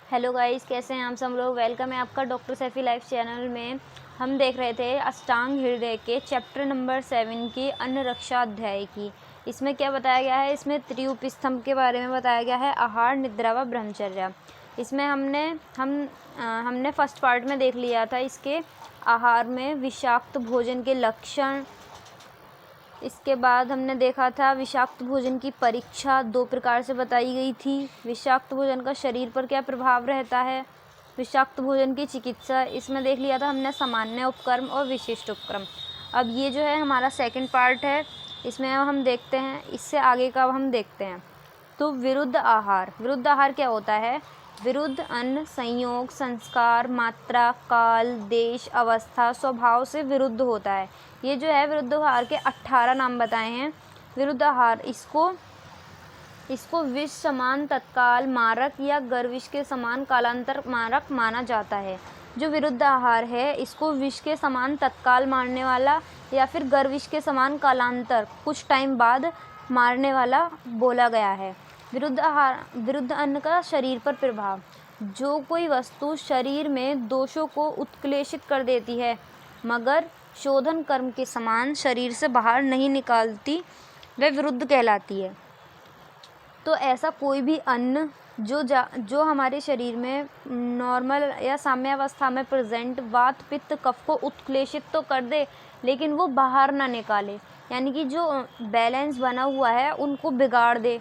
Hello guys, कैसे हैं आप सब लोग। वेलकम है आपका डॉक्टर सैफी लाइफ चैनल में। हम देख रहे थे अष्टांग हृदय के चैप्टर नंबर 7 की अन्न रक्षा अध्याय की। इसमें क्या बताया गया है, इसमें त्रिउप स्तंभ के बारे में बताया गया है, आहार, निद्रा व ब्रह्मचर्या। इसमें हमने फर्स्ट पार्ट में देख लिया था इसके आहार में विषाक्त भोजन के लक्षण। इसके बाद हमने देखा था विषाक्त भोजन की परीक्षा 2 प्रकार से बताई गई थी। विषाक्त भोजन का शरीर पर क्या प्रभाव रहता है, विषाक्त भोजन की चिकित्सा, इसमें देख लिया था हमने सामान्य उपक्रम और विशिष्ट उपक्रम। अब ये जो है हमारा सेकंड पार्ट है, इसमें अब हम देखते हैं, इससे आगे का अब हम देखते हैं। तो विरुद्ध आहार क्या होता है। विरुद्ध अन्न संयोग, संस्कार, मात्रा, काल, देश, अवस्था, स्वभाव से विरुद्ध होता है। ये जो है विरुद्ध आहार के 18 नाम बताए हैं। विरुद्ध आहार इसको विष समान तत्काल मारक या गर्विष के समान कालांतर मारक माना जाता है। जो विरुद्ध आहार है इसको विष के समान तत्काल मारने वाला या फिर गर्विष के समान कालांतर कुछ टाइम बाद मारने वाला बोला गया है। विरुद्ध अन्न का शरीर पर प्रभाव। जो कोई वस्तु शरीर में दोषों को उत्क्लेशित कर देती है मगर शोधन कर्म के समान शरीर से बाहर नहीं निकालती, वह विरुद्ध कहलाती है। तो ऐसा कोई भी अन्न जो हमारे शरीर में नॉर्मल या साम्य अवस्था में प्रेजेंट वात पित्त कफ को उत्क्लेशित तो कर दे लेकिन वो बाहर ना निकाले, यानी कि जो बैलेंस बना हुआ है उनको बिगाड़ दे,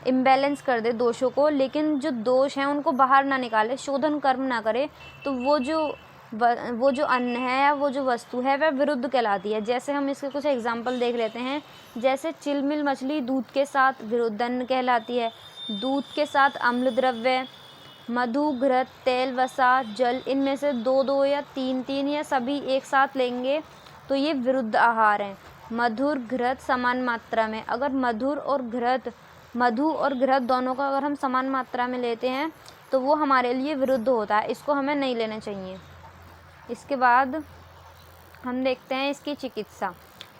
इम्बैलेंस कर दे दोषों को, लेकिन जो दोष हैं उनको बाहर ना निकाले, शोधन कर्म ना करे, तो वो जो अन्न है या वो जो वस्तु है वह विरुद्ध कहलाती है। जैसे हम इसके कुछ एग्जाम्पल देख लेते हैं। जैसे चिलमिल मछली दूध के साथ विरुद्ध अन्न कहलाती है। दूध के साथ अम्ल द्रव्य, मधु, घृत, तेल, वसा, जल, इनमें से 2-2 या 3-3 या सभी एक साथ लेंगे तो ये विरुद्ध आहार हैं। मधुर, घृत समान मात्रा में, अगर मधु और घृत दोनों का अगर हम समान मात्रा में लेते हैं तो वो हमारे लिए विरुद्ध होता है, इसको हमें नहीं लेना चाहिए। इसके बाद हम देखते हैं इसकी चिकित्सा।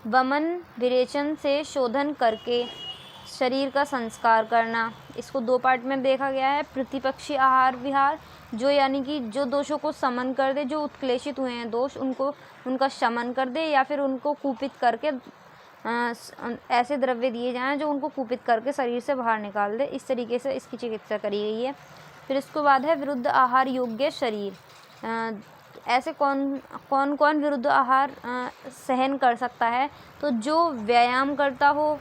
वमन विरेचन से शोधन करके शरीर का संस्कार करना, इसको 2 पार्ट में देखा गया है। प्रतिपक्षी आहार विहार, जो यानी कि जो दोषों को समन कर दे, जो उत्क्लेशित हुए हैं दोष उनका शमन कर दे या फिर उनको कुपित करके ऐसे द्रव्य दिए जाएं जो उनको कुपित करके शरीर से बाहर निकाल दे। इस तरीके से इसकी चिकित्सा करी गई है। फिर इसके बाद है विरुद्ध आहार योग्य शरीर। ऐसे कौन विरुद्ध आहार सहन कर सकता है। तो जो व्यायाम करता हो,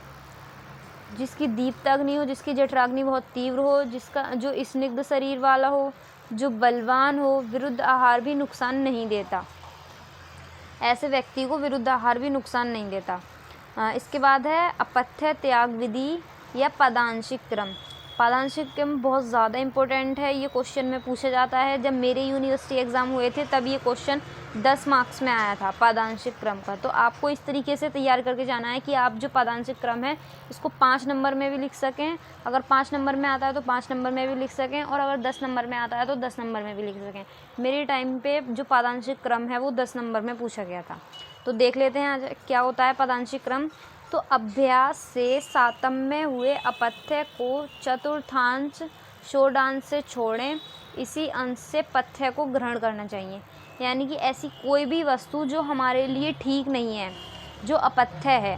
जिसकी दीप्ताग्नि हो, जिसकी जठराग्नि बहुत तीव्र हो, जो स्निग्ध शरीर वाला हो, जो बलवान हो, विरुद्ध आहार भी नुकसान नहीं देता। ऐसे व्यक्ति को विरुद्ध आहार भी नुकसान नहीं देता। इसके बाद है अपथ्य त्याग विधि या पदांशिक क्रम। पदांशिक क्रम बहुत ज़्यादा इम्पोर्टेंट है, ये क्वेश्चन में पूछा जाता है। जब मेरे यूनिवर्सिटी एग्ज़ाम हुए थे तब ये क्वेश्चन 10 मार्क्स में आया था पदांशिक क्रम का। तो आपको इस तरीके से तैयार करके जाना है कि आप जो पदांशिक क्रम है इसको 5 नंबर में भी लिख सकें, अगर 5 नंबर में आता है तो 5 नंबर में भी लिख सकें, और अगर 10 नंबर में आता है तो 10 नंबर में भी लिख सकें। मेरे टाइम पे जो पदांशिक क्रम है वो 10 नंबर में पूछा गया था। तो देख लेते हैं आज क्या होता है पदांशिक क्रम। तो अभ्यास से सातम्य हुए अपथ्य को चतुर्थांश षोडांश से छोड़ें, इसी अंश से पथ्य को ग्रहण करना चाहिए। यानी कि ऐसी कोई भी वस्तु जो हमारे लिए ठीक नहीं है, जो अपथ्य है,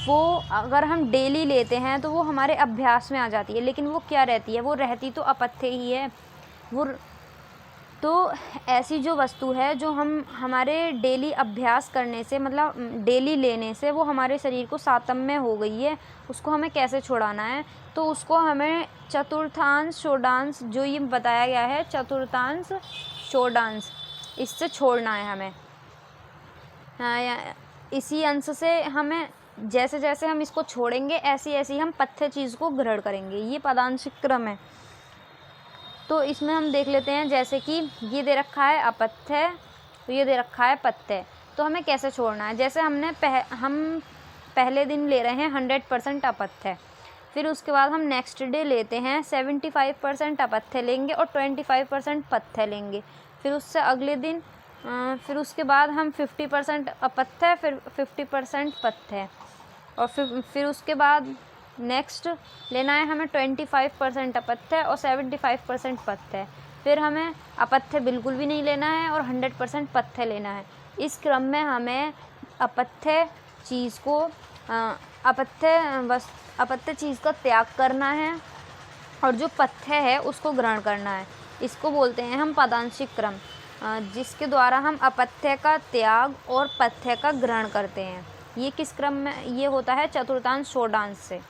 वो अगर हम डेली लेते हैं तो वो हमारे अभ्यास में आ जाती है, लेकिन वो क्या रहती है, वो रहती तो अपथ्य ही है। तो ऐसी जो वस्तु है जो हमारे डेली अभ्यास करने से, मतलब डेली लेने से वो हमारे शरीर को सातम्य हो गई है, उसको हमें कैसे छुड़ाना है। तो उसको हमें चतुर्थांश षोडांश, जो ये बताया गया है चतुर्थांश षोडांश, इससे छोड़ना है हमें। इसी अंश से हमें जैसे जैसे हम इसको छोड़ेंगे ऐसी ऐसी हम पथ्य चीज़ को ग्रहण करेंगे। ये पदांशिक क्रम है। तो इसमें हम देख लेते हैं, जैसे कि ये दे रखा है अपथ्य, तो ये दे रखा है पथ्य, तो हमें कैसे छोड़ना है। जैसे हम पहले दिन ले रहे हैं 100% अपथ्य, फिर उसके बाद हम नेक्स्ट डे लेते हैं 75% अपथ्य लेंगे और 25% पथ्य लेंगे। फिर उससे अगले दिन फिर उसके बाद हम 50% अपथ्य, फिर 50% पथ्य, और फिर उसके बाद नेक्स्ट लेना है हमें 25% अपथ्य और 75% पथ्य। फिर हमें अपथ्य बिल्कुल भी नहीं लेना है और 100% पथ्य लेना है। इस क्रम में हमें अपथ्य चीज़ को अपथ्य चीज़ का त्याग करना है और जो पथ्य है उसको ग्रहण करना है। इसको बोलते हैं हम पदांशिक क्रम, जिसके द्वारा हम अपथ्य का त्याग और पथ्य का ग्रहण करते हैं। ये किस क्रम में ये होता है? चतुर्थांश षोडश से।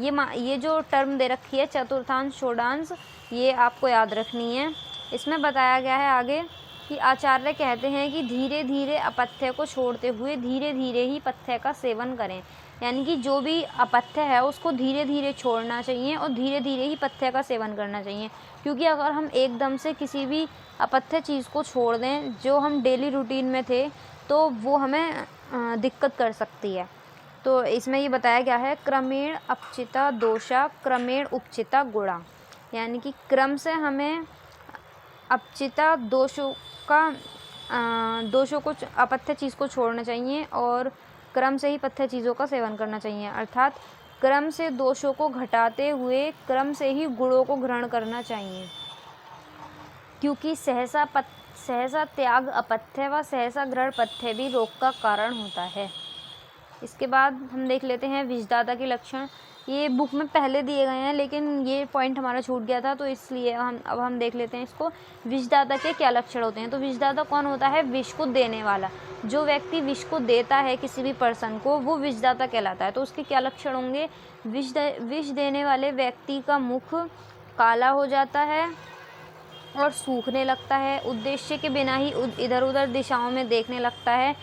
ये जो टर्म दे रखी है चतुर्थांश षोडश, ये आपको याद रखनी है। इसमें बताया गया है आगे कि आचार्य कहते हैं कि धीरे धीरे अपथ्य को छोड़ते हुए धीरे धीरे ही पथ्य का सेवन करें। यानी कि जो भी अपथ्य है उसको धीरे धीरे छोड़ना चाहिए और धीरे धीरे ही पथ्य का सेवन करना चाहिए। क्योंकि अगर हम एकदम से किसी भी अपथ्य चीज़ को छोड़ दें जो हम डेली रूटीन में थे, तो वो हमें दिक्कत कर सकती है। तो इसमें ये बताया गया है क्रमेण अपचिता दोषा क्रमेण उपचिता गुणा। यानी कि क्रम से हमें अपचिता दोषों को अपथ्य चीज़ को छोड़ना चाहिए और क्रम से ही पथ्य चीज़ों का सेवन करना चाहिए। अर्थात क्रम से दोषों को घटाते हुए क्रम से ही गुणों को ग्रहण करना चाहिए। क्योंकि सहसा त्याग अपथ्य व सहसा ग्रहण पथ्य भी रोग का कारण होता है। इसके बाद हम देख लेते हैं विषदाता के लक्षण। ये बुक में पहले दिए गए हैं लेकिन ये पॉइंट हमारा छूट गया था, तो इसलिए हम देख लेते हैं इसको। विषदाता के क्या लक्षण होते हैं? तो विषदाता कौन होता है? विष को देने वाला। जो व्यक्ति विष को देता है किसी भी पर्सन को, वो विषदाता कहलाता है। तो उसके क्या लक्षण होंगे? विष देने वाले व्यक्ति का मुख काला हो जाता है और सूखने लगता है। उद्देश्य के बिना ही इधर उधर दिशाओं में देखने लगता है।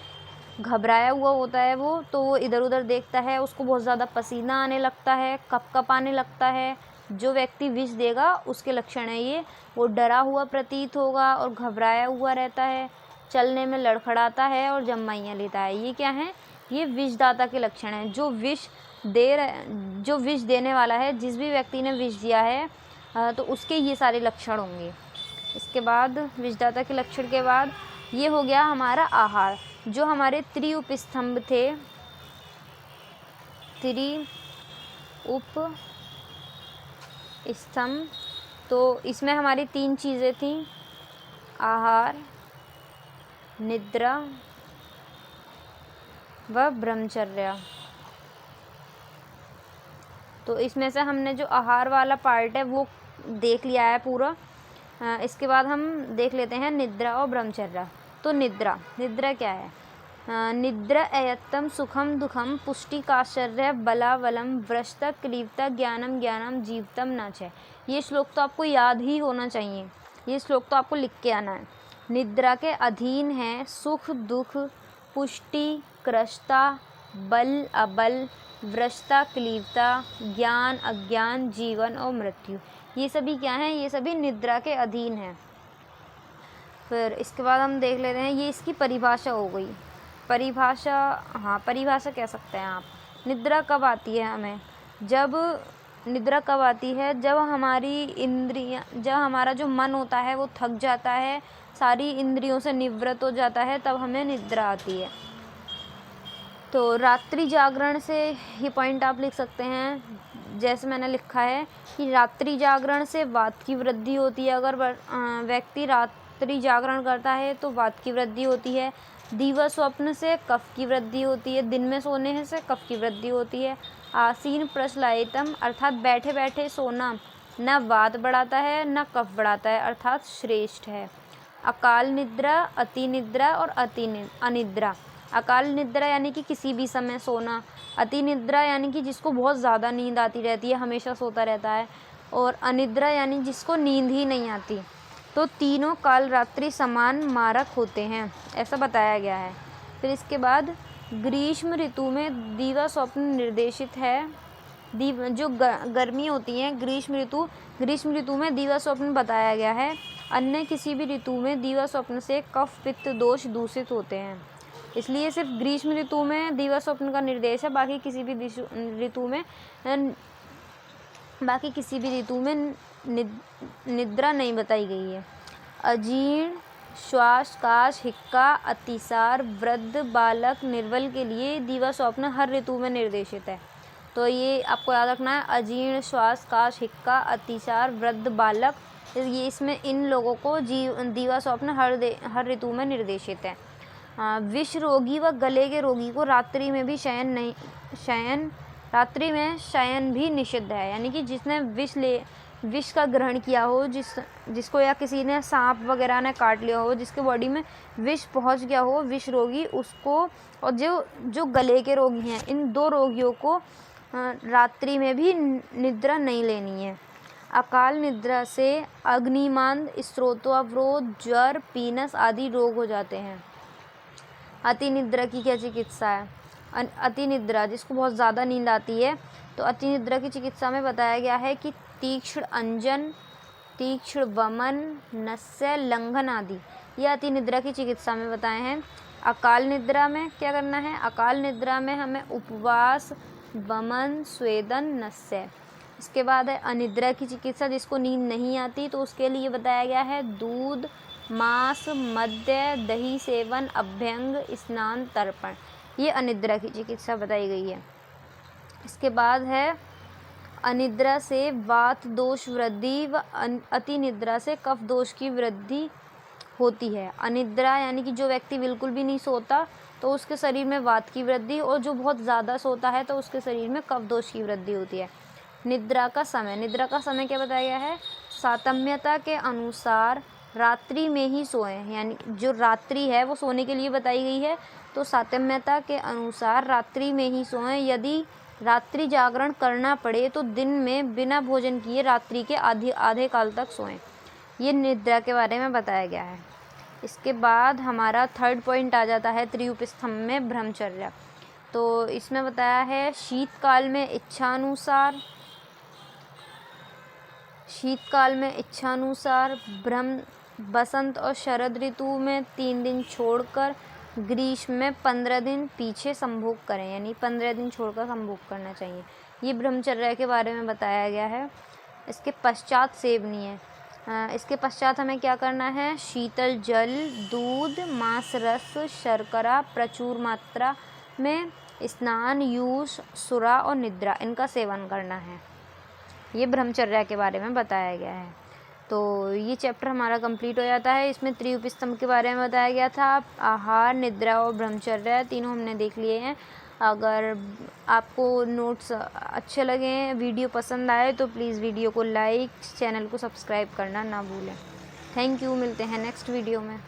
घबराया हुआ होता है वो, तो वो इधर उधर देखता है। उसको बहुत ज़्यादा पसीना आने लगता है, कप आने लगता है। जो व्यक्ति विष देगा उसके लक्षण है ये। वो डरा हुआ प्रतीत होगा और घबराया हुआ रहता है, चलने में लड़खड़ाता है और जम्माइयाँ लेता है। ये क्या है? ये विषदाता के लक्षण हैं। जो विष देने वाला है, जिस भी व्यक्ति ने विष दिया है, तो उसके ये सारे लक्षण होंगे। इसके बाद विषदाता के लक्षण के बाद ये हो गया हमारा आहार। जो हमारे त्रिउपस्तंभ थे, त्रिउपस्तंभ, तो इसमें हमारी 3 चीज़ें थी: आहार, निद्रा व ब्रह्मचर्य। तो इसमें से हमने जो आहार वाला पार्ट है वो देख लिया है पूरा। इसके बाद हम देख लेते हैं निद्रा और ब्रह्मचर्य। तो निद्रा क्या है? निद्रा अयत्तम सुखम दुखम पुष्टिकाश्चर्य बलावलम व्रष्ट क्लीवता ज्ञानम ज्ञानम जीवतम न च। ये श्लोक तो आपको याद ही होना चाहिए, ये श्लोक तो आपको लिख के आना है। निद्रा के अधीन है सुख दुख, पुष्टि कृष्टता, बल अबल, व्रष्टा क्लीवता, ज्ञान अज्ञान, जीवन और मृत्यु। ये सभी क्या हैं? ये सभी निद्रा के अधीन हैं। फिर इसके बाद हम देख लेते हैं, ये इसकी परिभाषा हो गई। परिभाषा कह सकते हैं आप। निद्रा कब आती है हमें? निद्रा कब आती है? जब हमारा जो मन होता है वो थक जाता है, सारी इंद्रियों से निवृत्त हो जाता है, तब हमें निद्रा आती है। तो रात्रि जागरण से ये पॉइंट आप लिख सकते हैं, जैसे मैंने लिखा है कि रात्रि जागरण से वात की वृद्धि होती है। अगर व्यक्ति रात्रि जागरण करता है तो वात की वृद्धि होती है। दिवा स्वप्न से कफ की वृद्धि होती है। दिन में सोने से कफ की वृद्धि होती है। आसीन प्रश्लायितम अर्थात बैठे बैठे सोना न वात बढ़ाता है न कफ बढ़ाता है, अर्थात श्रेष्ठ है। अकाल निद्रा, अति निद्रा और अनिद्रा। अकाल निद्रा यानी कि किसी भी समय सोना। अति निद्रा यानी कि जिसको बहुत ज़्यादा नींद आती रहती है, हमेशा सोता रहता है। और अनिद्रा यानी जिसको नींद ही नहीं आती। तो तीनों काल रात्रि समान मारक होते हैं, ऐसा बताया गया है। फिर इसके बाद ग्रीष्म ऋतु में दिवा स्वप्न निर्देशित है। जो गर्मी होती है ग्रीष्म ऋतु में दिवा स्वप्न बताया गया है। अन्य किसी भी ऋतु में दिवा स्वप्न से कफ पित्त दोष दूषित होते हैं, इसलिए सिर्फ ग्रीष्म ऋतु में दिवा स्वप्न का निर्देश है। बाकी किसी भी ऋतु में निद्रा नहीं बताई गई है। अजीर्ण, श्वास, काश, हिक्का, अतिसार, वृद्ध, बालक, निर्बल के लिए दिवा स्वप्न हर ऋतु में निर्देशित है। तो तो ये आपको याद रखना है। अजीर्ण, श्वास, काश, हिक्का, अतिसार, वृद्ध बालक, ये इसमें इन लोगों को दीवा स्वप्न हर ऋतु में निर्देशित है। विष रोगी व गले के रोगी को रात्रि में शयन भी निषिद्ध है। यानी कि जिसने विष का ग्रहण किया हो, जिसको या किसी ने सांप वगैरह ने काट लिया हो, जिसके बॉडी में विष पहुंच गया हो, विष रोगी, उसको, और जो गले के रोगी हैं, इन 2 रोगियों को रात्रि में भी निद्रा नहीं लेनी है। अकाल निद्रा से अग्निमांद, स्रोतोअवरोध, ज्वर, पीनस आदि रोग हो जाते हैं। अति निद्रा की क्या चिकित्सा है? अति निद्रा, जिसको बहुत ज़्यादा नींद आती है, तो अति निद्रा की चिकित्सा में बताया गया है कि तीक्ष्ण अंजन, तीक्ष्ण वमन, नस्य लंघन आदि, ये अति निद्रा की चिकित्सा में बताए हैं। अकाल निद्रा में क्या करना है? अकाल निद्रा में हमें उपवास, वमन, स्वेदन, नस्य। इसके बाद है अनिद्रा की चिकित्सा, जिसको नींद नहीं आती, तो उसके लिए बताया गया है दूध, मांस, मद्य, दही सेवन, अभ्यंग, स्नान, तर्पण, ये अनिद्रा की चिकित्सा बताई गई है। इसके बाद है अनिद्रा से वात दोष वृद्धि व अति निद्रा से कफ दोष की वृद्धि होती है। अनिद्रा यानी कि जो व्यक्ति बिल्कुल भी नहीं सोता तो उसके शरीर में वात की वृद्धि, और जो बहुत ज़्यादा सोता है तो उसके शरीर में कफ दोष की वृद्धि होती है। निद्रा का समय, निद्रा का समय क्या बताया गया है? सातम्यता के अनुसार रात्रि में ही सोएं, यानी जो रात्रि है वो सोने के लिए बताई गई है, तो सातम्यता के अनुसार रात्रि में ही सोएं। यदि रात्रि जागरण करना पड़े तो दिन में बिना भोजन किए रात्रि के आधे काल तक सोएं। ये निद्रा के बारे में बताया गया है। इसके बाद हमारा 3rd पॉइंट आ जाता है त्रियुप स्तंभ में ब्रह्मचर्या। तो इसमें बताया है शीतकाल में इच्छानुसार बसंत और शरद ऋतु में 3 दिन छोड़कर, ग्रीष्म में 15 दिन पीछे संभोग करें, यानी 15 दिन छोड़कर संभोग करना चाहिए। ये ब्रह्मचर्या के बारे में बताया गया है। इसके पश्चात सेवनीय, इसके पश्चात हमें क्या करना है? शीतल जल, दूध, मांस रस, शर्करा प्रचुर मात्रा में, स्नान, यूष, सुरा और निद्रा, इनका सेवन करना है। ये ब्रह्मचर्या के बारे में बताया गया है। तो ये चैप्टर हमारा कंप्लीट हो जाता है। इसमें त्रियुप स्तंभ के बारे में बताया गया था। आहार, निद्रा और ब्रह्मचर्या तीनों हमने देख लिए हैं। अगर आपको नोट्स अच्छे लगे, वीडियो पसंद आए, तो प्लीज़ वीडियो को लाइक, चैनल को सब्सक्राइब करना ना भूलें। थैंक यू, मिलते हैं नेक्स्ट वीडियो में।